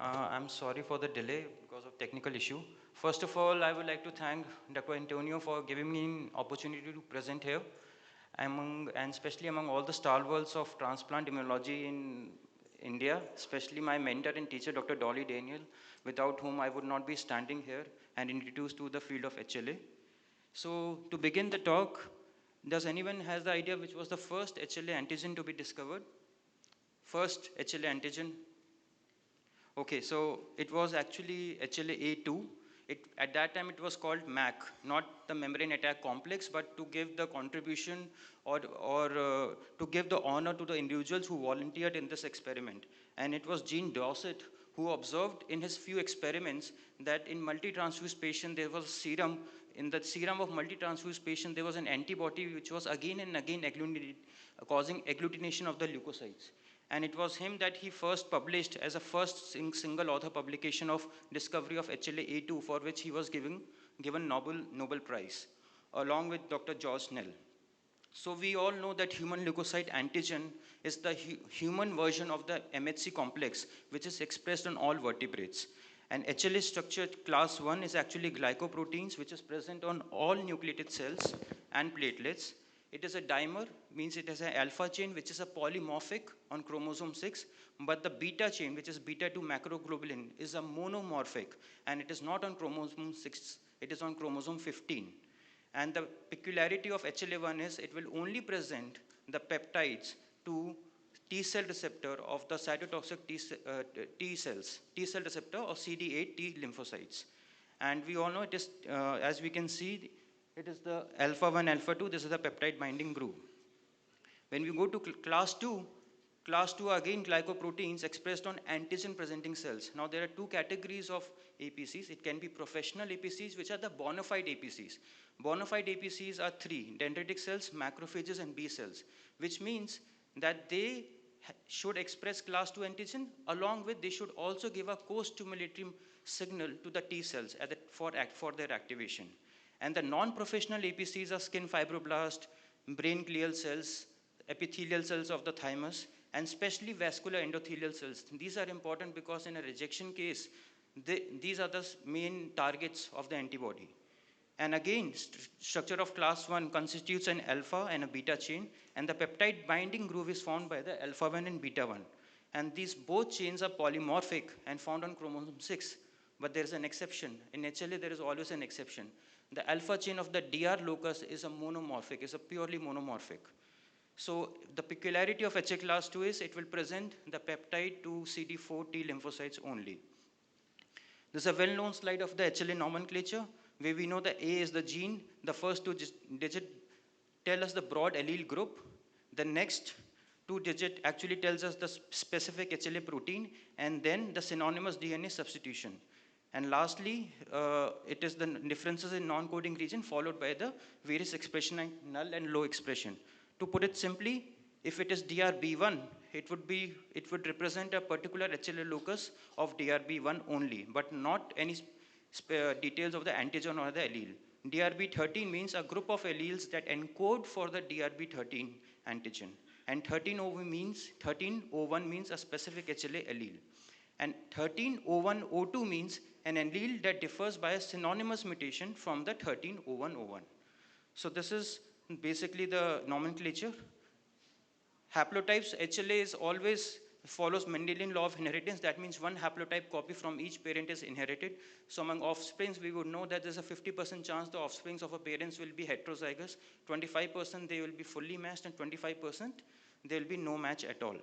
I'm sorry for the delay because of technical issue. First of all, I would like to thank Dr. Antonio for giving me an opportunity to present here, and especially among all the stalwarts of transplant immunology in India, especially my mentor and teacher, Dr. Dolly Daniel, without whom I would not be standing here and introduced to the field of HLA. So to begin the talk, does anyone has the idea which was the first HLA antigen to be discovered? First HLA antigen. Okay, so it was actually HLA-A2. At that time, it was called MAC, not the membrane attack complex, but to give the contribution or to give the honor to the individuals who volunteered in this experiment. And it was Jean Dosset who observed in his few experiments that in multi-transfused patient, there was a serum. In the serum of multi-transfused patient, there was an antibody which was again and again causing agglutination of the leukocytes. And it was him that he first published as a first single author publication of discovery of HLA-A2, for which he was given Nobel Prize, along with Dr. George Snell. So we all know that human leukocyte antigen is the human version of the MHC complex, which is expressed on all vertebrates. And HLA structured class 1 is actually glycoproteins, which is present on all nucleated cells and platelets. It is a dimer, means it has an alpha chain, which is a polymorphic on chromosome 6, but the beta chain, which is beta 2 macroglobulin, is a monomorphic, and it is not on chromosome 6, it is on chromosome 15. And the peculiarity of HLA1 is it will only present the peptides to T cell receptor of the cytotoxic T cells, T cell receptor or CD8 T lymphocytes. And we all know it is, as we can see, it is the alpha 1, alpha 2, this is the peptide binding group. When we go to class 2 are again glycoproteins expressed on antigen presenting cells. Now there are two categories of APCs. It can be professional APCs, which are the bona fide APCs. Bona fide APCs are three: dendritic cells, macrophages, and B cells, which means that they should express class 2 antigen, along with they should also give a co-stimulatory signal to the T cells for their activation. And the non-professional APCs are skin fibroblast, brain glial cells, epithelial cells of the thymus, and especially vascular endothelial cells. These are important because in a rejection case, these are the main targets of the antibody. And again, structure of class 1 constitutes an alpha and a beta chain, and the peptide binding groove is found by the alpha 1 and beta 1. And these both chains are polymorphic and found on chromosome 6. But there is an exception. In HLA, there is always an exception. The alpha chain of the DR locus is a monomorphic, is a purely monomorphic. So the peculiarity of HA class 2 is it will present the peptide to CD4 T lymphocytes only. This is a well-known slide of the HLA nomenclature, where we know the A is the gene, the first two digits tell us the broad allele group, the next two digits actually tells us the specific HLA protein, and then the synonymous DNA substitution. And lastly, it is the differences in non-coding region followed by the various expression like null and low expression. To put it simply, if it is DRB1, it would represent a particular HLA locus of DRB1 only, but not any details of the antigen or the allele. DRB13 means a group of alleles that encode for the DRB13 antigen. And 1301 means a specific HLA allele. And 1301O2 means an allele that differs by a synonymous mutation from the 130101. So this is basically the nomenclature. Haplotypes, HLA is always follows Mendelian law of inheritance. That means one haplotype copy from each parent is inherited. So among offsprings, we would know that there's a 50% chance the offsprings of a parents will be heterozygous, 25% they will be fully matched, and 25% there will be no match at all.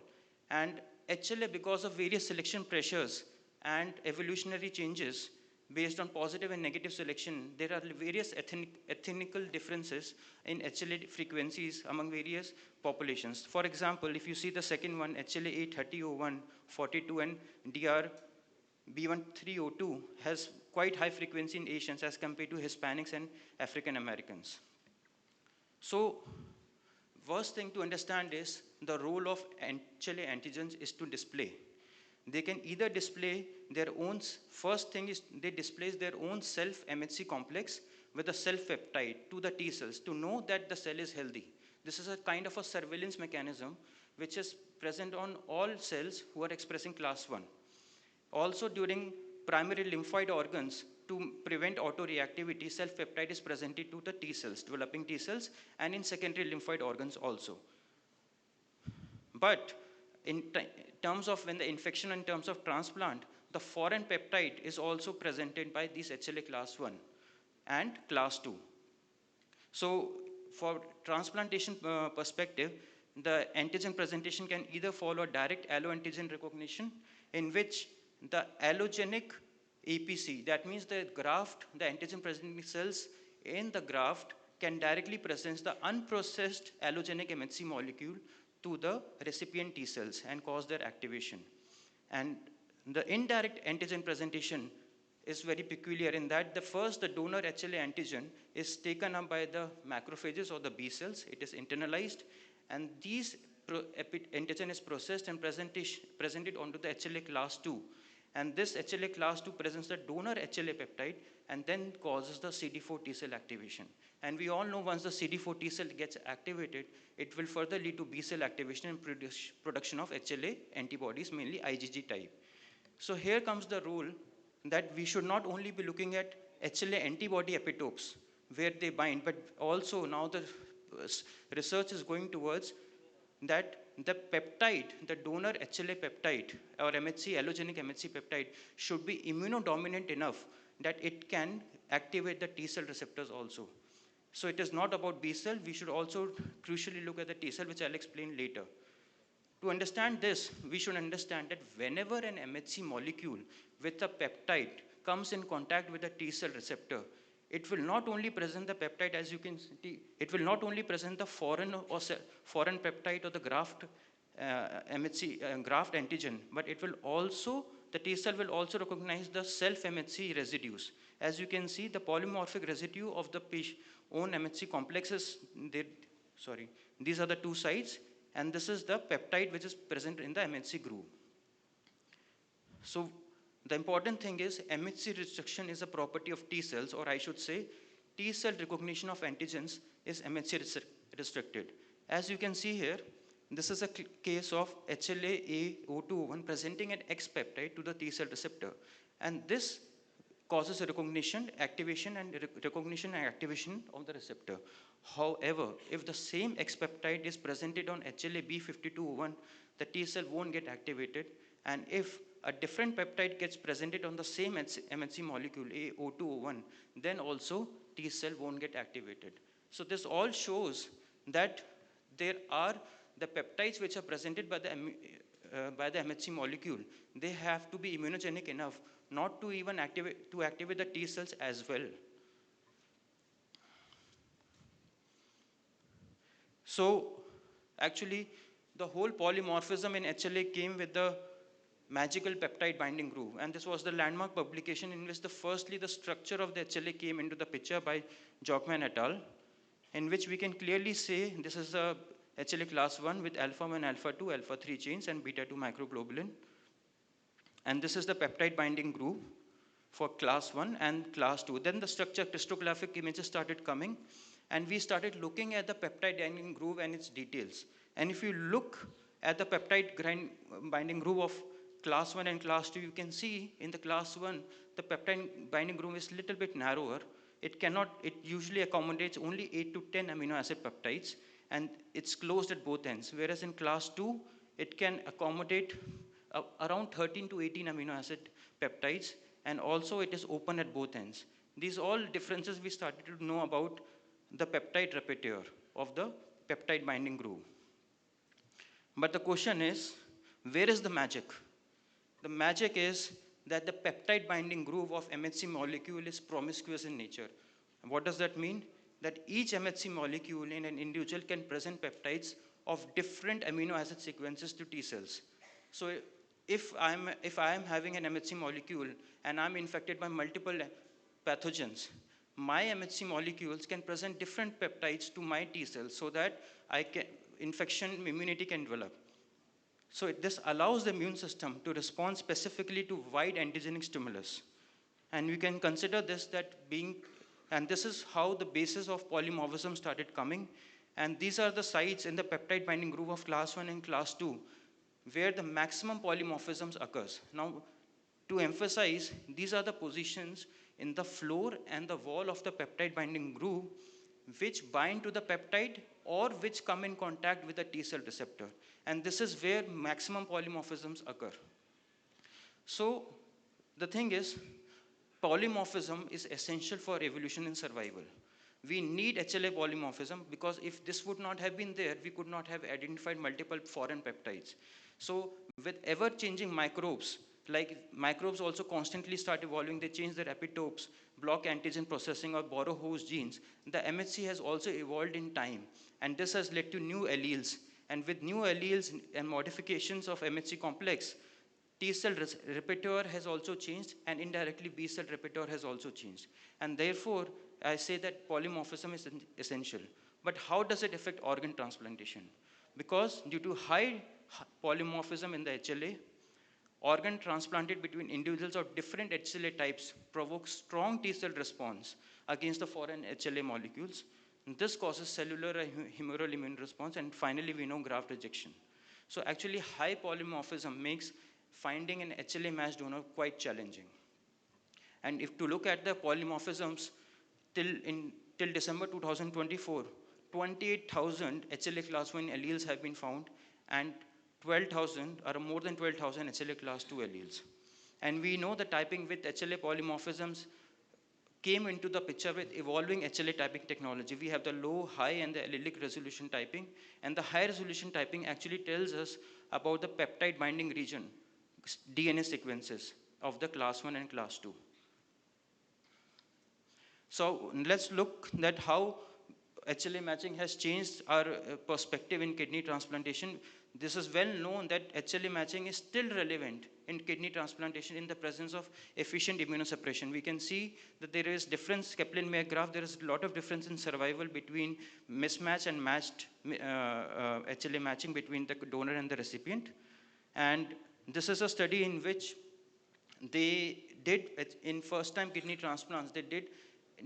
And HLA, because of various selection pressures and evolutionary changes, based on positive and negative selection, there are various ethnical differences in HLA frequencies among various populations. For example, if you see the second one, HLA 3001, 42, and DR B1302 has quite high frequency in Asians as compared to Hispanics and African Americans. So, first thing to understand is the role of HLA antigens is to display. They can either display their own, first thing is they display their own self-MHC complex with a self-peptide to the T cells to know that the cell is healthy. This is a kind of a surveillance mechanism which is present on all cells who are expressing class 1. Also during primary lymphoid organs, to prevent autoreactivity, self-peptide is presented to the T cells, developing T cells, and in secondary lymphoid organs also. But in terms of when the infection in terms of transplant, the foreign peptide is also presented by these HLA class 1 and class 2. So for transplantation perspective, the antigen presentation can either follow direct alloantigen recognition, in which the allogenic APC, that means the graft, the antigen presenting cells in the graft can directly present the unprocessed allogenic MHC molecule to the recipient T cells and cause their activation. And the indirect antigen presentation is very peculiar in that the donor HLA antigen is taken up by the macrophages or the B cells. It is internalized, and these antigen is processed and presented onto the HLA class 2. And this HLA class 2 presents the donor HLA peptide and then causes the CD4 T cell activation. And we all know once the CD4 T cell gets activated, it will further lead to B cell activation and production of HLA antibodies, mainly IgG type. So here comes the role that we should not only be looking at HLA antibody epitopes where they bind, but also now the research is going towards that the peptide, the donor HLA peptide or MHC, allogenic MHC peptide should be immunodominant enough that it can activate the T cell receptors also. So it is not about B cell, we should also crucially look at the T cell, which I'll explain later. To understand this, we should understand that whenever an MHC molecule with a peptide comes in contact with a T cell receptor, it will not only present the peptide, as you can see, it will not only present the foreign peptide or the graft MHC graft antigen, but it will also, the T cell will also recognize the self MHC residues. As you can see, the polymorphic residue of the own MHC complexes, these are the two sides, and this is the peptide which is present in the MHC groove. So the important thing is MHC restriction is a property of T cells, or I should say T cell recognition of antigens is MHC restricted. As you can see here, this is a case of HLA-A0201 presenting an X peptide to the T cell receptor, and this causes a recognition, activation, and recognition and activation of the receptor. However, if the same X peptide is presented on HLA-B5201, the T cell won't get activated, and if a different peptide gets presented on the same MHC molecule, A0201, then also T cell won't get activated. So this all shows that there are the peptides which are presented by the MHC molecule, they have to be immunogenic enough not to even activate the T cells as well. So actually the whole polymorphism in HLA came with the magical peptide binding groove, and this was the landmark publication in which the structure of the HLA came into the picture by Jockman et al., in which we can clearly say this is a HLA class 1 with alpha 1, alpha 2, alpha 3 chains and beta 2 microglobulin. And this is the peptide binding groove for class 1 and class 2. Then the structure crystallographic images started coming, and we started looking at the peptide binding groove and its details. And if you look at the peptide binding groove of class 1 and class 2, you can see in the class 1, the peptide binding groove is a little bit narrower. It usually accommodates only 8 to 10 amino acid peptides, and it's closed at both ends. Whereas in class 2, it can accommodate around 13 to 18 amino acid peptides, and also it is open at both ends. These all differences we started to know about the peptide repertoire of the peptide binding groove. But the question is, where is the magic? The magic is that the peptide binding groove of MHC molecule is promiscuous in nature. And what does that mean? That each MHC molecule in an individual can present peptides of different amino acid sequences to T cells. So if I am having an MHC molecule and I'm infected by multiple pathogens, my MHC molecules can present different peptides to my T cells so that infection immunity can develop. So this allows the immune system to respond specifically to wide antigenic stimulus. And we can consider this and this is how the basis of polymorphism started coming. And these are the sites in the peptide binding groove of class 1 and class 2 where the maximum polymorphisms occurs. Now, To emphasize, these are the positions in the floor and the wall of the peptide binding groove which bind to the peptide or which come in contact with the T cell receptor. And this is where maximum polymorphisms occur. So the thing is, polymorphism is essential for evolution and survival. We need HLA polymorphism because if this would not have been there, we could not have identified multiple foreign peptides. So with ever-changing microbes, like microbes also constantly start evolving, they change their epitopes, block antigen processing or borrow host genes. The MHC has also evolved in time, and this has led to new alleles. And with new alleles and modifications of MHC complex, T cell repertoire has also changed, and indirectly B cell repertoire has also changed. And therefore, I say that polymorphism is essential. But how does it affect organ transplantation? Because due to high polymorphism in the HLA, organ transplanted between individuals of different HLA types provokes strong T cell response against the foreign HLA molecules. And this causes cellular and humoral immune response, and finally we know graft rejection. So actually high polymorphism makes finding an HLA matched donor quite challenging. And if to look at the polymorphisms till December 2024, 28,000 HLA class 1 alleles have been found, and 12,000 or more than 12,000 HLA class 2 alleles. And we know the typing with HLA polymorphisms came into the picture with evolving HLA typing technology. We have the low, high, and the allelic resolution typing. And the high resolution typing actually tells us about the peptide binding region, DNA sequences of the class 1 and class 2. So let's look at how HLA matching has changed our perspective in kidney transplantation. This is well known that HLA matching is still relevant in kidney transplantation in the presence of efficient immunosuppression. We can see that there is difference, Kaplan-Meier graph, there is a lot of difference in survival between mismatch and matched HLA matching between the donor and the recipient. And this is a study in which they did, in first-time kidney transplants, they did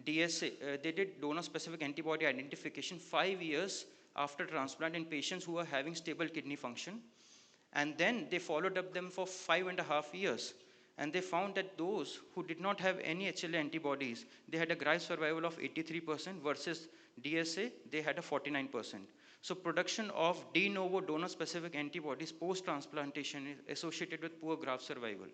DSA, they did donor-specific antibody identification 5 years after transplant in patients who are having stable kidney function. And then they followed up them for 5.5 years. And they found that those who did not have any HLA antibodies, they had a graft survival of 83% versus DSA, they had a 49%. So production of de novo donor-specific antibodies post-transplantation is associated with poor graft survival.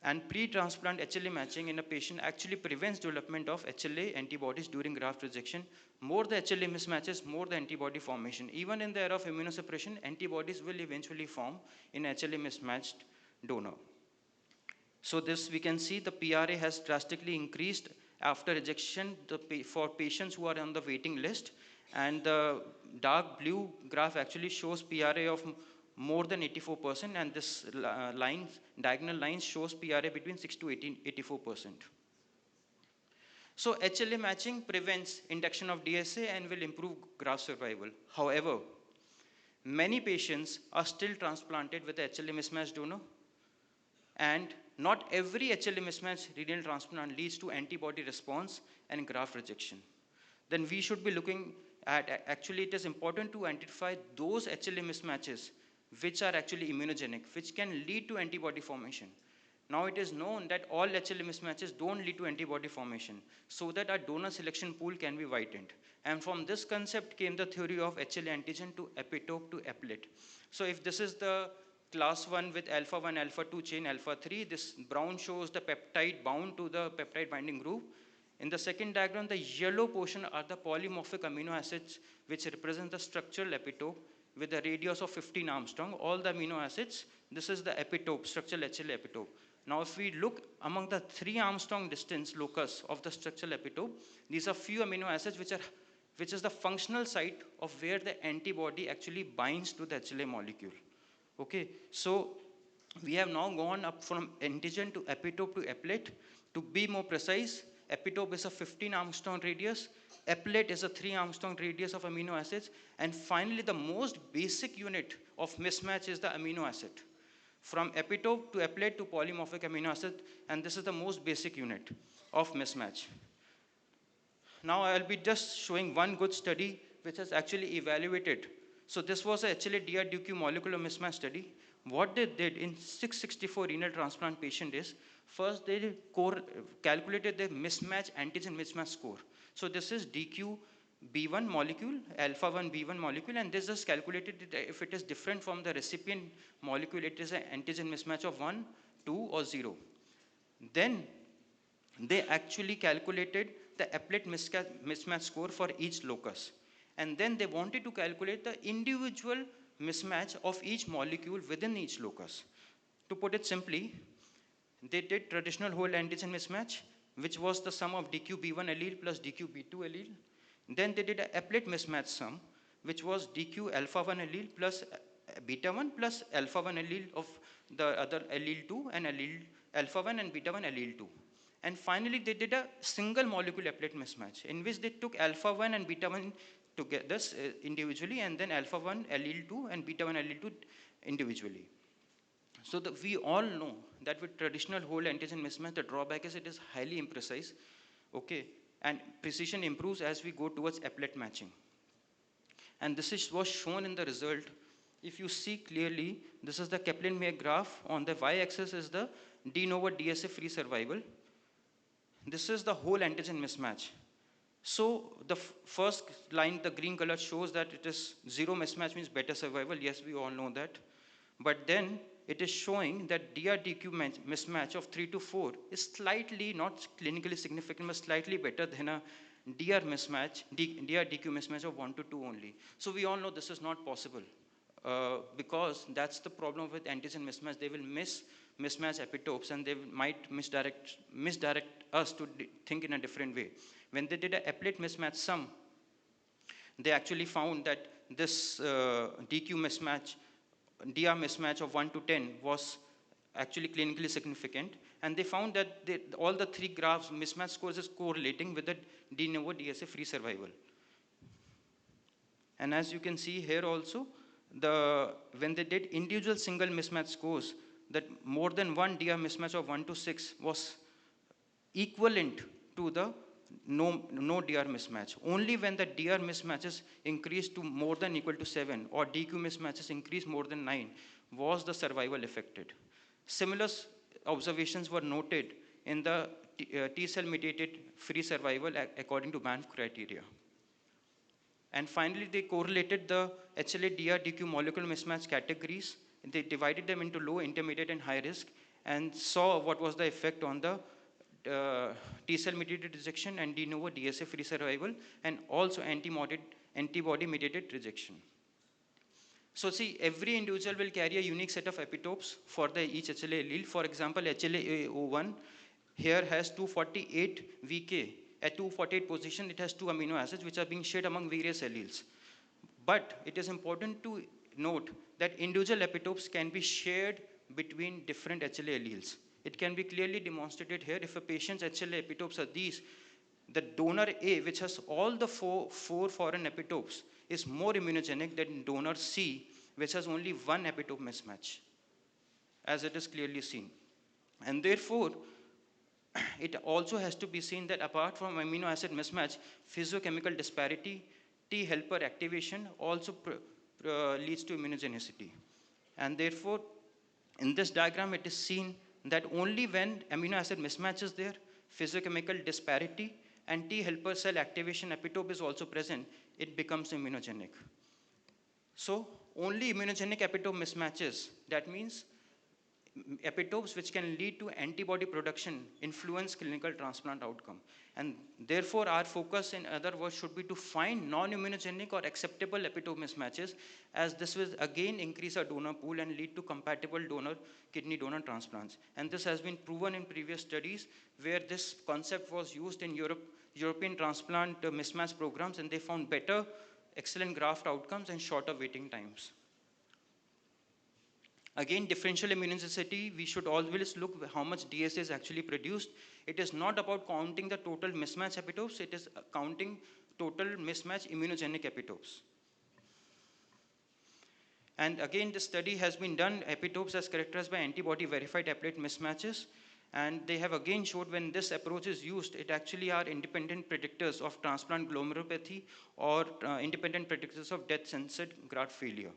And pre-transplant HLA matching in a patient actually prevents development of HLA antibodies during graft rejection. More the HLA mismatches, more the antibody formation. Even in the era of immunosuppression, antibodies will eventually form in HLA mismatched donor. So this we can see the PRA has drastically increased after rejection for patients who are on the waiting list. And the dark blue graph actually shows PRA of more than 84%, and this diagonal line shows PRA between 6 to 84%. So HLA matching prevents induction of DSA and will improve graft survival. However, many patients are still transplanted with a HLA mismatched donor, and not every HLA mismatch renal transplant leads to antibody response and graft rejection. Then we should be looking at, actually it is important to identify those HLA mismatches which are actually immunogenic, which can lead to antibody formation. Now it is known that all HLA mismatches don't lead to antibody formation, so that our donor selection pool can be widened. And from this concept came the theory of HLA antigen to epitope to applet. So if this is the class 1 with alpha 1, alpha 2 chain, alpha 3, this brown shows the peptide bound to the peptide binding groove. In the second diagram, the yellow portion are the polymorphic amino acids which represent the structural epitope with a radius of 15 Armstrong, all the amino acids, this is the epitope, structural HLA epitope. Now if we look among the 3 Armstrong distance locus of the structural epitope, these are few amino acids which is the functional site of where the antibody actually binds to the HLA molecule. Okay, so we have now gone up from antigen to epitope to applet. To be more precise, epitope is a 15 Armstrong radius, applet is a 3 Armstrong radius of amino acids, and finally the most basic unit of mismatch is the amino acid. From epitope to applet to polymorphic amino acid, and this is the most basic unit of mismatch. Now I'll be just showing one good study which has actually evaluated. So this was a HLA-DR-DQ molecular mismatch study What they did in 664 renal transplant patient is, first they calculated the mismatch, antigen mismatch score. So this is DQ-B1 molecule, alpha-1 B1 molecule, and this is calculated if it is different from the recipient molecule, it is an antigen mismatch of 1, 2, or 0. Then they actually calculated the applet mismatch score for each locus. And then they wanted to calculate the individual mismatch of each molecule within each locus. To put it simply, they did traditional whole antigen mismatch, which was the sum of DQ-B1 allele plus DQ-B2 allele. Then they did an applet mismatch sum, which was DQ alpha-1 allele plus beta-1 plus alpha-1 allele of the other allele 2 and allele alpha-1 and beta-1 allele 2. And finally, they did a single molecule applet mismatch in which they took alpha-1 and beta-1 together individually, and then alpha-1 allele 2 and beta-1 allele 2 individually. So we all know that with traditional whole antigen mismatch, the drawback is it is highly imprecise, okay, and precision improves as we go towards applet matching. And this was shown in the result. If you see clearly, this is the Kaplan-Meier graph. On the y-axis is the de novo DSA free survival. This is the whole antigen mismatch. So the first line, the green color, shows that it is zero mismatch means better survival. Yes, we all know that. But then it is showing that DR-DQ mismatch of 3 to 4 is slightly, not clinically significant, but slightly better than a DR-DQ mismatch of 1 to 2 only. So we all know this is not possible because that's the problem with antigen mismatch. They will mismatch epitopes and they might misdirect us to think in a different way. When they did an applet mismatch sum, they actually found that this DQ mismatch, DR mismatch of 1 to 10 was actually clinically significant, and they found that all the three graphs mismatch scores is correlating with the de novo DSA free survival. And as you can see here also, when they did individual single mismatch scores, that more than one DR mismatch of 1 to 6 was equivalent to the no DR mismatch. Only when the DR mismatches increased to more than equal to 7 or DQ mismatches increased more than 9 was the survival affected. Similar observations were noted in the T cell mediated free survival according to Banff criteria. And finally, they correlated the HLA-DR-DQ molecular mismatch categories. They divided them into low, intermediate, and high risk, and saw what was the effect on the T-cell mediated rejection and de novo DSA free survival, and also antibody mediated rejection. So see, every individual will carry a unique set of epitopes for each HLA allele. For example, HLA-A01 here has 248 VK. At 248 position, it has 2 amino acids which are being shared among various alleles. But it is important to note that individual epitopes can be shared between different HLA alleles. It can be clearly demonstrated here. If a patient's HLA epitopes are these, the donor A, which has all the four foreign epitopes, is more immunogenic than donor C, which has only one epitope mismatch, as it is clearly seen. And therefore, it also has to be seen that apart from amino acid mismatch, physiochemical disparity, T helper activation also leads to immunogenicity. And therefore, in this diagram, it is seen that only when amino acid mismatch is there, physiochemical disparity, and T helper cell activation epitope is also present, it becomes immunogenic. So only immunogenic epitope mismatches, that means epitopes which can lead to antibody production, influence clinical transplant outcome. And therefore, our focus, in other words, should be to find non-immunogenic or acceptable epitope mismatches, as this will again increase our donor pool and lead to compatible kidney donor transplants. And this has been proven in previous studies where this concept was used in European transplant mismatch programs, and they found better, excellent graft outcomes and shorter waiting times. Again, differential immunogenicity, we should always look how much DSA is actually produced. It is not about counting the total mismatch epitopes, it is counting total mismatch immunogenic epitopes. And again, this study has been done, epitopes as characterized by antibody verified applet mismatches. And they have again showed when this approach is used, it actually are independent predictors of transplant glomerulopathy or independent predictors of death-censored graft failure.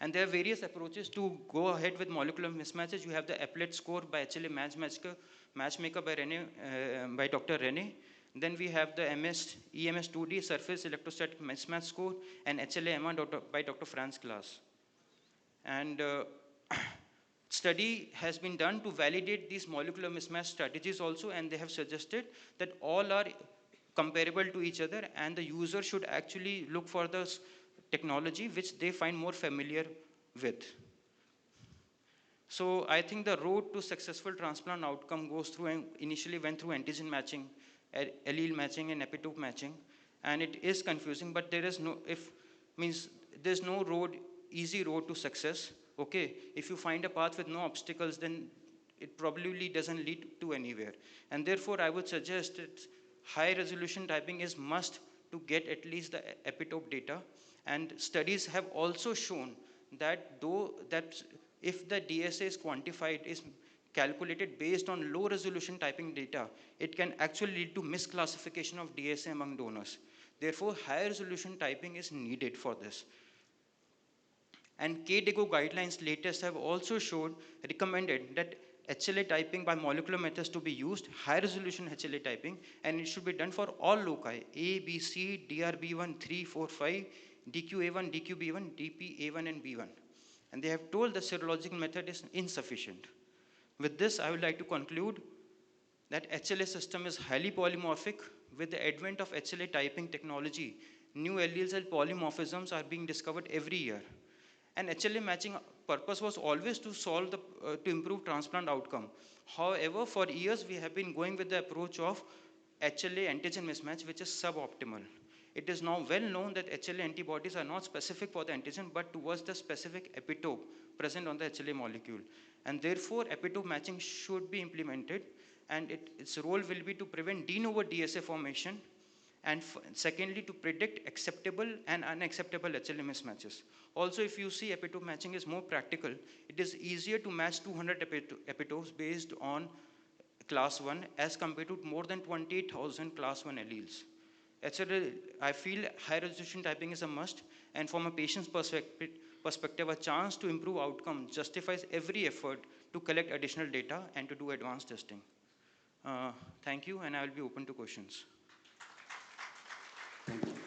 And there are various approaches to go ahead with molecular mismatches. You have the applet score by HLA Matchmaker by Dr. Rene. Then we have the EMS2D surface electrostatic mismatch score and HLA-MR by Dr. Franz Klaas. And study has been done to validate these molecular mismatch strategies also, and they have suggested that all are comparable to each other, and the user should actually look for the technology which they find more familiar with. So I think the road to successful transplant outcome goes through, and initially went through antigen matching, allele matching, and epitope matching, and it is confusing, but there is no, there's no easy road to success. Okay, if you find a path with no obstacles, then it probably doesn't lead to anywhere. And therefore, I would suggest that high resolution typing is must to get at least the epitope data. And studies have also shown that if the DSA is quantified, is calculated based on low resolution typing data, it can actually lead to misclassification of DSA among donors. Therefore, high resolution typing is needed for this. And KDIGO guidelines latest have also recommended that HLA typing by molecular methods to be used, high resolution HLA typing, and it should be done for all loci, A, B, C, DRB1, 3, 4, 5, DQA1, DQB1, DPA1, and B1. And they have told the serological method is insufficient. With this, I would like to conclude that HLA system is highly polymorphic. With the advent of HLA typing technology, new alleles and polymorphisms are being discovered every year. And HLA matching purpose was always to to improve transplant outcome. However, for years we have been going with the approach of HLA antigen mismatch, which is suboptimal. It is now well known that HLA antibodies are not specific for the antigen, but towards the specific epitope present on the HLA molecule. And therefore, epitope matching should be implemented, and its role will be to prevent de novo DSA formation, and secondly, to predict acceptable and unacceptable HLA mismatches. Also, if you see epitope matching is more practical, it is easier to match 200 epitopes based on class 1 as compared to more than 28,000 class 1 alleles. HLA, I feel high resolution typing is a must, and from a patient's perspective, a chance to improve outcome justifies every effort to collect additional data and to do advanced testing. Thank you, and I will be open to questions. Thank you.